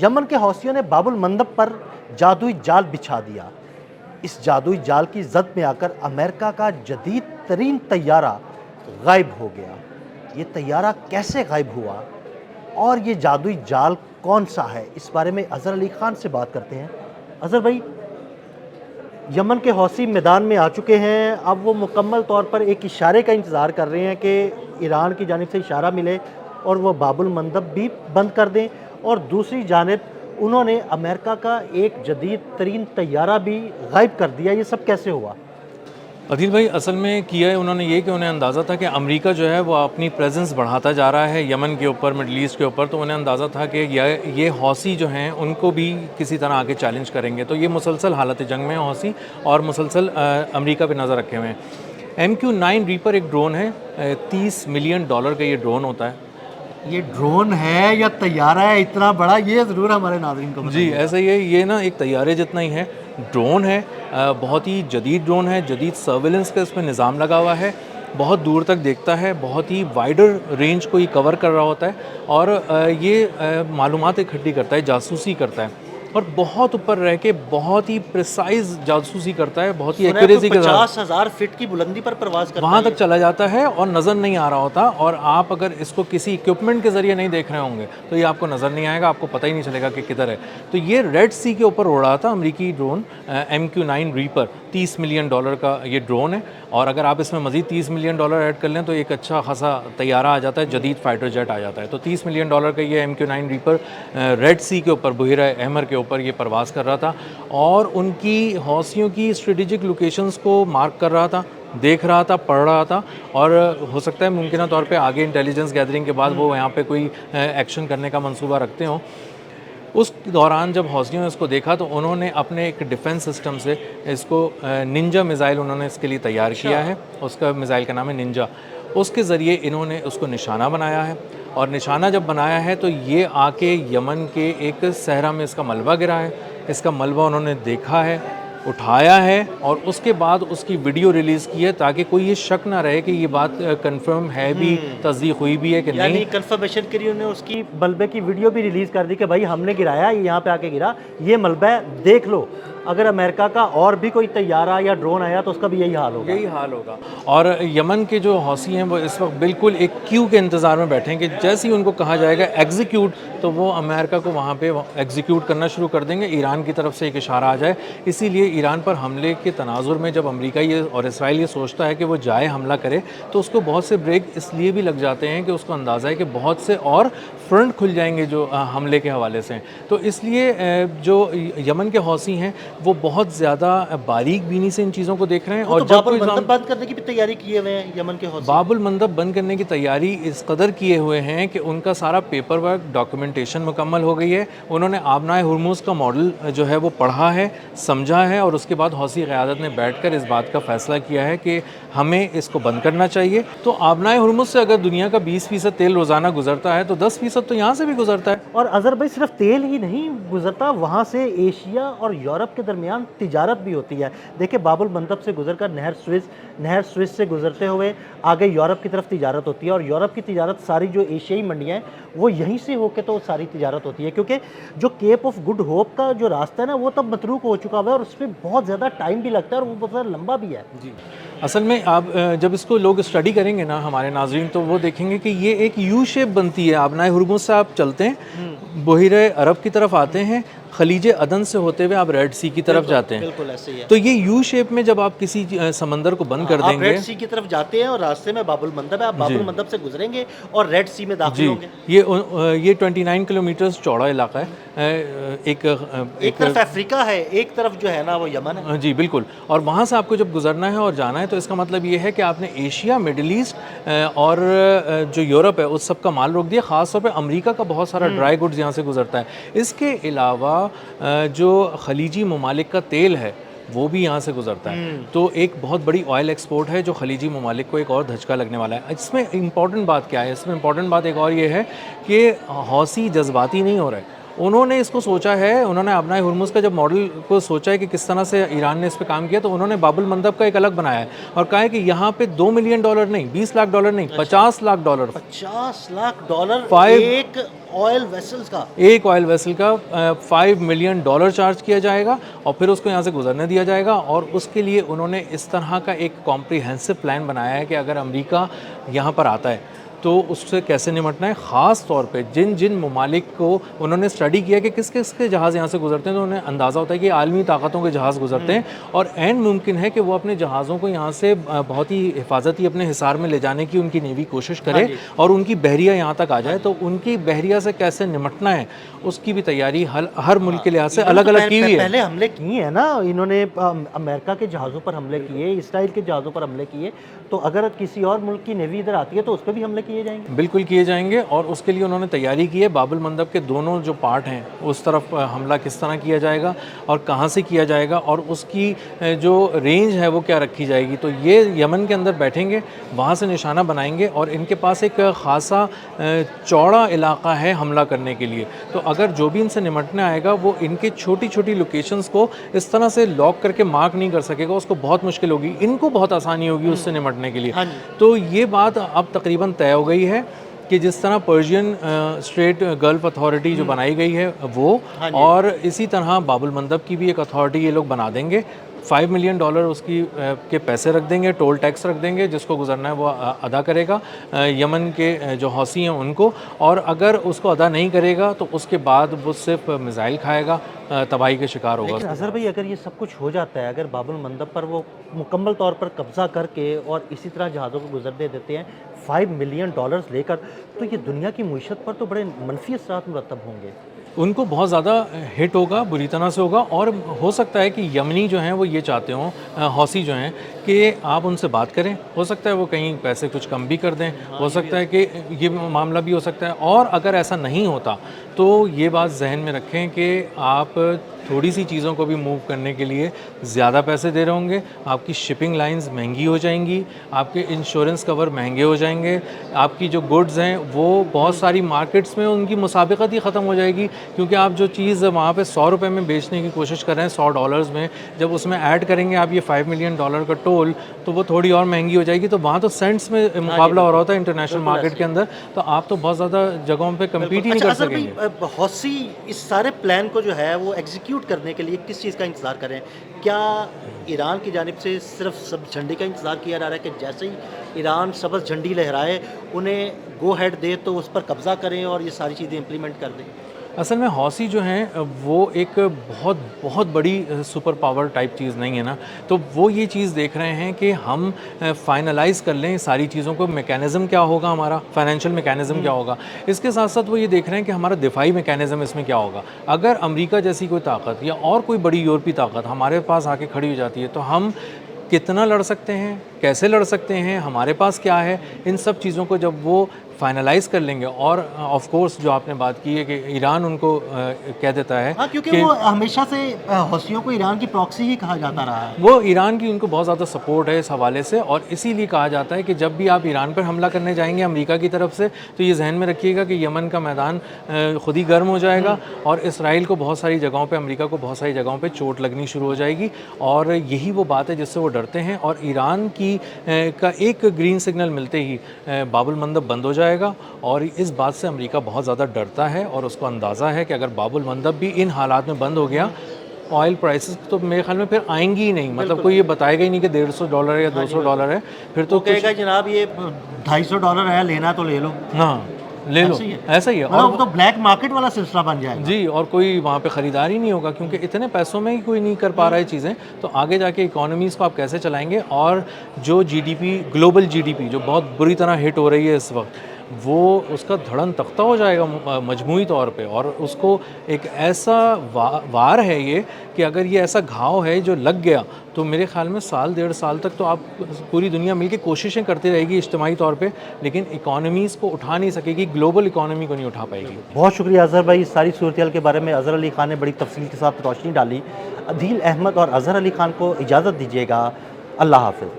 یمن کے حوثیوں نے باب المندب پر جادوئی جال بچھا دیا. اس جادوئی جال کی زد میں آ کر امریکہ کا جدید ترین طیارہ غائب ہو گیا. یہ طیارہ کیسے غائب ہوا اور یہ جادوئی جال کون سا ہے، اس بارے میں اظہر علی خان سے بات کرتے ہیں. اظہر بھائی، یمن کے حوثی میدان میں آ چکے ہیں، اب وہ مکمل طور پر ایک اشارے کا انتظار کر رہے ہیں کہ ایران کی جانب سے اشارہ ملے اور وہ باب المندب بھی بند کر دیں، اور دوسری جانب انہوں نے امریکہ کا ایک جدید ترین طیارہ بھی غائب کر دیا. یہ سب کیسے ہوا؟ عدیل بھائی، اصل میں کیا ہے انہوں نے یہ کہ انہیں اندازہ تھا کہ امریکہ جو ہے وہ اپنی پریزنس بڑھاتا جا رہا ہے یمن کے اوپر، مڈل ایسٹ کے اوپر، تو انہیں اندازہ تھا کہ یہ حوثی جو ہیں ان کو بھی کسی طرح آگے چیلنج کریں گے. تو یہ مسلسل حالت جنگ میں حوثی اور مسلسل امریکہ پہ نظر رکھے ہوئے ہیں. MQ-9 ریپر ایک ڈرون ہے، $30 ملین کا یہ ڈرون ہوتا ہے. یہ ڈرون ہے یا طیارہ ہے اتنا بڑا، یہ ضرور ہمارے ناظرین کو جی ایسا ہی ہے، یہ نا ایک طیارے جتنا ہی ہے، ڈرون ہے، بہت ہی جدید ڈرون ہے، جدید سرویلنس کا اس میں نظام لگا ہوا ہے، بہت دور تک دیکھتا ہے، بہت ہی وائڈر رینج کو یہ کور کر رہا ہوتا ہے، اور یہ معلومات اکٹھی کرتا ہے، جاسوسی کرتا ہے، اور بہت اوپر رہ کے بہت ہی پریسائز جاسوسی کرتا ہے، بہت ہی ایکوریسی کے ساتھ 50,000 فٹ کی بلندی پر پرواز کرتا ہے، وہاں تک چلا جاتا ہے اور نظر نہیں آ رہا ہوتا. اور آپ اگر اس کو کسی اکوپمنٹ کے ذریعے نہیں دیکھ رہے ہوں گے تو یہ آپ کو نظر نہیں آئے گا، آپ کو پتہ ہی نہیں چلے گا کہ کدھر ہے. تو یہ ریڈ سی کے اوپر اڑ رہا تھا امریکی ڈرون MQ-9 ریپر. $30 ملین کا یہ ڈرون ہے، اور اگر آپ اس میں مزید $30 ملین ایڈ کر لیں تو ایک اچھا خاصا طیارہ آ جاتا ہے، جدید فائٹر جیٹ آ جاتا ہے. تو $30 ملین کا یہ MQ-9 ریپر ریڈ سی کے اوپر، بحیرہ احمر کے اوپر یہ پرواز کر رہا تھا، اور ان کی حوثیوں کی اسٹریٹجک لوکیشنز کو مارک کر رہا تھا، دیکھ رہا تھا، پڑھ رہا تھا، اور ہو سکتا ہے ممکنہ طور پہ آگے انٹیلیجنس گیدرنگ کے بعد وہ یہاں پہ کوئی ایکشن کرنے کا منصوبہ رکھتے ہوں. اس دوران جب حوثیوں نے اس کو دیکھا تو انہوں نے اپنے ایک ڈیفنس سسٹم سے اس کو ننجا میزائل انہوں نے اس کے لیے تیار کیا ہے، اس کا میزائل کا نام ہے ننجا. اس کے ذریعے انہوں نے اس کو نشانہ بنایا ہے، اور نشانہ جب بنایا ہے تو یہ آ کے یمن کے ایک صحرا میں اس کا ملبہ گرا ہے. اس کا ملبہ انہوں نے دیکھا ہے، اٹھایا ہے، اور اس کے بعد اس کی ویڈیو ریلیز کی ہے تاکہ کوئی یہ شک نہ رہے کہ یہ بات کنفرم ہے بھی، تصدیق ہوئی بھی ہے کہ نہیں. یعنی کنفرمیشن کے لیے انہوں نے اس کی ملبے کی ویڈیو بھی ریلیز کر دی کہ بھائی ہم نے گرایا، یہ یہاں پہ آ کے گرا، یہ ملبہ دیکھ لو. اگر امریکہ کا اور بھی کوئی طیارہ یا ڈرون آیا تو اس کا بھی یہی حال ہوگا. اور یمن کے جو حوثی ہیں وہ اس وقت بالکل ایک کیو کے انتظار میں بیٹھے ہیں کہ جیسے ہی ان کو کہا جائے گا ایگزیکیوٹ تو وہ امریکہ کو وہاں پہ ایگزیکیوٹ کرنا شروع کر دیں گے. ایران کی طرف سے ایک اشارہ آ جائے، اسی لیے ایران پر حملے کے تناظر میں جب امریکہ یہ اور اسرائیل یہ سوچتا ہے کہ وہ جائے حملہ کرے تو اس کو بہت سے بریک اس لیے بھی لگ جاتے ہیں کہ اس کو اندازہ ہے کہ بہت سے اور فرنٹ کھل جائیں گے جو حملے کے حوالے سے. تو اس لیے جو یمن کے حوثی ہیں وہ بہت زیادہ باریک بینی سے ان چیزوں کو دیکھ رہے ہیں. اور باب المندب بند کرنے کی بھی تیاری کیے ہوئے ہیں یمن کے حوثی. باب المندب بند کرنے کی تیاری اس قدر کیے ہوئے ہیں کہ ان کا سارا پیپر ورک، ڈاکومنٹیشن مکمل ہو گئی ہے. انہوں نے آبنائے ہرموز کا ماڈل جو ہے وہ پڑھا ہے، سمجھا ہے، اور اس کے بعد حوثی قیادت نے بیٹھ کر اس بات کا فیصلہ کیا ہے کہ ہمیں اس کو بند کرنا چاہیے. تو آبنائے ہرمز سے اگر دنیا کا 20% تیل روزانہ گزرتا ہے تو 10% تو یہاں سے بھی گزرتا ہے. اور اظہر بھائی، صرف تیل ہی نہیں گزرتا، وہاں سے ایشیا اور یورپ کے درمیان تجارت بھی ہوتی ہے. دیکھیں، باب المندب سے گزر کر نہر سوئس سے گزرتے ہوئے آگے یورپ کی طرف تجارت ہوتی ہے، اور یورپ کی تجارت ساری جو ایشیائی منڈیاں ہیں وہ یہیں سے ہو کے تو ساری تجارت ہوتی ہے، کیونکہ جو کیپ آف گڈ ہوپ کا جو راستہ ہے نا وہ تب متروک ہو چکا ہوا ہے، اور اس پہ بہت زیادہ ٹائم بھی لگتا ہے اور وہ بہت زیادہ لمبا بھی ہے. جی اصل میں آپ جب اس کو لوگ اسٹڈی کریں گے نا ہمارے ناظرین تو وہ دیکھیں گے کہ یہ ایک یو شیپ بنتی ہے. آبنائے ہرمز سے آپ چلتے ہیں، بحیرہ عرب کی طرف آتے ہیں، خلیج عدن سے ہوتے ہوئے آپ ریڈ سی کی طرف جاتے ہیں. بالکل ایسے ہی ہے. تو یہ یو شیپ میں جب آپ کسی سمندر کو بند کر دیں گے، آپ ریڈ سی کی طرف جاتے ہیں اور راستے میں باب المندب ہے، آپ باب المندب سے گزریں گے اور ریڈ سی میں داخل ہوں گے. یہ 29 کلومیٹر چوڑا علاقہ ہے. ایک طرف افریقہ ہے، ایک طرف جو ہے نا وہ یمن ہے. جی بالکل. اور وہاں سے آپ کو جب گزرنا ہے اور جانا ہے تو اس کا مطلب یہ ہے کہ آپ نے ایشیا، مڈل ایسٹ اور جو یورپ ہے اس سب کا مال روک دیا. خاص طور پہ امریکہ کا بہت سارا ڈرائی گڈز یہاں سے گزرتا ہے. اس کے علاوہ جو خلیجی ممالک کا تیل ہے وہ بھی یہاں سے گزرتا ہے. تو ایک بہت بڑی آئل ایکسپورٹ ہے جو خلیجی ممالک کو ایک اور دھچکا لگنے والا ہے. اس میں امپورٹنٹ بات کیا ہے؟ اس میں امپورٹنٹ بات ایک اور یہ ہے کہ حوثی جذباتی نہیں ہو رہے. انہوں نے اس کو سوچا ہے, انہوں نے ابنائے ہرمز کا جب ماڈل کو سوچا ہے کہ کس طرح سے ایران نے اس پہ کام کیا, تو انہوں نے باب المندب کا ایک الگ بنایا ہے اور کہا ہے کہ یہاں پہ $2 ملین نہیں, $20 لاکھ نہیں, $50 لاکھ, $50 لاکھ ایک آئل ویسلز کا, ایک آئل ویسل کا $5 ملین چارج کیا جائے گا اور پھر اس کو یہاں سے گزرنے دیا جائے گا. اور اس کے لیے انہوں نے اس طرح کا ایک کمپریہنسو پلان بنایا ہے کہ اگر امریکہ یہاں پر آتا ہے تو اس سے کیسے نمٹنا ہے. خاص طور پہ جن جن ممالک کو انہوں نے اسٹڈی کیا کہ کس کس کے جہاز یہاں سے گزرتے ہیں, تو انہیں اندازہ ہوتا ہے کہ عالمی طاقتوں کے جہاز گزرتے ہیں اور عین ممکن ہے کہ وہ اپنے جہازوں کو یہاں سے بہت ہی حفاظتی اپنے حصار میں لے جانے کی ان کی نیوی کوشش کرے اور ان کی بحریہ یہاں تک آ جائے. تو ان کی بحریہ سے کیسے نمٹنا ہے اس کی بھی تیاری ہر ملک کے لحاظ سے الگ الگ کی ہوئی ہے. پہلے حملے کیے ہیں نا انہوں نے, امریکہ کے جہازوں پر حملے کیے, اسرائیل کے جہازوں پر حملے کیے, تو اگر کسی اور ملک کی نیوی ادھر آتی ہے تو اس پہ بھی حملے کیے جائیں گے. بالکل کیے جائیں گے اور اس کے لیے انہوں نے تیاری کی ہے. باب المندب کے دونوں جو پارٹ ہیں اس طرف حملہ کس طرح کیا جائے گا اور کہاں سے کیا جائے گا اور اس کی جو رینج ہے وہ کیا رکھی جائے گی. تو یہ یمن کے اندر بیٹھیں گے, وہاں سے نشانہ بنائیں گے اور ان کے پاس ایک خاصا چوڑا علاقہ ہے حملہ کرنے کے لیے. تو اگر جو بھی ان سے نمٹنے آئے گا وہ ان کے چھوٹی چھوٹی لوکیشنز کو اس طرح سے لاک کر کے مارک نہیں کر سکے گا, اس کو بہت مشکل ہوگی, ان کو بہت آسانی ہوگی اس سے نمٹنے کے لیے. تو یہ بات اب تقریباً طے ہو گئی ہے کہ جس طرح پرشین اسٹریٹ گلف اتھارٹی جو بنائی گئی ہے وہ, اور اسی طرح باب المندب کی بھی ایک اتھارٹی یہ لوگ بنا دیں گے. $5 ملین اس کی کے پیسے رکھ دیں گے, ٹول ٹیکس رکھ دیں گے, جس کو گزرنا ہے وہ ادا کرے گا یمن کے جو حوثی ہیں ان کو, اور اگر اس کو ادا نہیں کرے گا تو اس کے بعد وہ صرف میزائل کھائے گا, تباہی کے شکار ہوگا. لیکن اظہر بھائی اگر یہ سب کچھ ہو جاتا ہے, اگر باب المندب پر وہ مکمل طور پر قبضہ کر کے اور اسی طرح جہازوں کو گزرنے دیتے ہیں $5 ملین لے کر, تو یہ دنیا کی معیشت پر تو بڑے منفی اثرات مرتب ہوں گے. ان کو بہت زیادہ ہٹ ہوگا, بری طرح سے ہوگا. اور ہو سکتا ہے کہ یمنی جو ہیں وہ یہ چاہتے ہوں, حوثی جو ہیں, کہ آپ ان سے بات کریں, ہو سکتا ہے وہ کہیں پیسے کچھ کم بھی کر دیں, ہو سکتا ہے کہ یہ معاملہ بھی ہو سکتا ہے. اور اگر ایسا نہیں ہوتا تو یہ بات ذہن میں رکھیں کہ آپ تھوڑی سی چیزوں کو بھی موو کرنے کے لیے زیادہ پیسے دے رہے ہوں گے, آپ کی شپنگ لائنز مہنگی ہو جائیں گی, آپ کے انشورنس کور مہنگے ہو جائیں گے, آپ کی جو گڈز ہیں وہ بہت ساری مارکیٹس میں ان کی مسابقت ہی ختم ہو جائے گی, کیونکہ آپ جو چیز وہاں پہ $100 میں بیچنے کی کوشش کر رہے ہیں $100 میں, جب اس میں ایڈ کریں گے آپ یہ $5 ملین کا ٹول, تو وہ تھوڑی اور مہنگی ہو جائے گی. تو وہاں تو سینٹس میں مقابلہ ہو رہا ہوتا ہے انٹرنیشنل مارکیٹ کے اندر, تو آپ تو بہت زیادہ جگہوں پہ کمپیٹ ہی نہیں کر سکیں گے. حوثی اس سارے پلان کو جو ہے وہ ایگزیکیوٹ کرنے کے لیے کس چیز کا انتظار کریں؟ کیا ایران کی جانب سے صرف سبز جھنڈی کا انتظار کیا جا رہا ہے کہ جیسے ہی ایران سبز جھنڈی لہرائے انہیں گو ہیڈ دے تو اس پر قبضہ کریں اور یہ ساری چیزیں امپلیمنٹ کر دیں؟ اصل میں حوثی جو ہیں وہ ایک بہت بہت بڑی سپر پاور ٹائپ چیز نہیں ہے نا, تو وہ یہ چیز دیکھ رہے ہیں کہ ہم فائنلائز کر لیں ساری چیزوں کو, میکینزم کیا ہوگا, ہمارا فائنینشیل میکینزم کیا ہوگا, اس کے ساتھ ساتھ وہ یہ دیکھ رہے ہیں کہ ہمارا دفاعی میکینزم اس میں کیا ہوگا. اگر امریکہ جیسی کوئی طاقت یا اور کوئی بڑی یورپی طاقت ہمارے پاس آ کے کھڑی ہو جاتی ہے تو ہم کتنا لڑ سکتے ہیں, کیسے لڑ سکتے ہیں, ہمارے پاس کیا ہے, ان سب چیزوں کو جب وہ فائنلائز کر لیں گے. اور آف کورس جو آپ نے بات کی ہے کہ ایران ان کو کہہ دیتا ہے, کیونکہ وہ ہمیشہ سے حوثیوں کو ایران کی پراکسی ہی کہا جاتا رہا ہے, وہ ایران کی ان کو بہت زیادہ سپورٹ ہے اس حوالے سے, اور اسی لیے کہا جاتا ہے کہ جب بھی آپ ایران پر حملہ کرنے جائیں گے امریکہ کی طرف سے, تو یہ ذہن میں رکھیے گا کہ یمن کا میدان خود ہی گرم ہو جائے گا اور اسرائیل کو بہت ساری جگہوں پہ, امریکہ کو بہت ساری جگہوں پہ چوٹ لگنی شروع ہو جائے گی. اور یہی وہ بات ہے جس سے وہ ڈرتے ہیں. اور ایران کی کا ایک گرین سگنل ملتے ہی باب المندب بند ہو جائے گا, اور اس بات سے امریکہ بہت زیادہ ڈرتا ہے, اور اس کو اندازہ ہے کہ اگر باب المندب بھی ان حالات میں بند ہو گیا, آئل پرائسز تو میرے خیال میں پھر آئیں گی ہی نہیں. مطلب کوئی یہ بتائے گا ہی نہیں کہ $150 ہے یا $200 ہے, پھر تو کہے گا جناب یہ $250 ہے, لینا تو لے لو. ہاں لے لو, ایسا ہی ہے. اور تو بلیک مارکیٹ والا سلسلہ بن جائے گا جی, اور کوئی وہاں پہ خریدار ہی نہیں ہوگا, کیونکہ اتنے پیسوں میں ہی کوئی نہیں کر پا رہا ہے چیزیں. تو آگے جا کے اکانومیز کو آپ کیسے چلائیں گے, اور جو G D P, global G D P جو بہت بری طرح ہٹ ہو رہی ہے اس وقت, وہ اس کا دھڑن تختہ ہو جائے گا مجموعی طور پہ. اور اس کو ایک ایسا وار ہے یہ کہ اگر یہ ایسا گھاؤ ہے جو لگ گیا تو میرے خیال میں سال 1.5 سال تک تو آپ پوری دنیا مل کے کوششیں کرتی رہے گی اجتماعی طور پہ, لیکن اکانومیز کو اٹھا نہیں سکے گی, گلوبل اکانومی کو نہیں اٹھا پائے گی. بہت شکریہ اظہر بھائی, اس ساری صورتحال کے بارے میں اظہر علی خان نے بڑی تفصیل کے ساتھ روشنی ڈالی. عدیل احمد اور اظہر علی خان کو اجازت دیجیے گا, اللہ حافظ.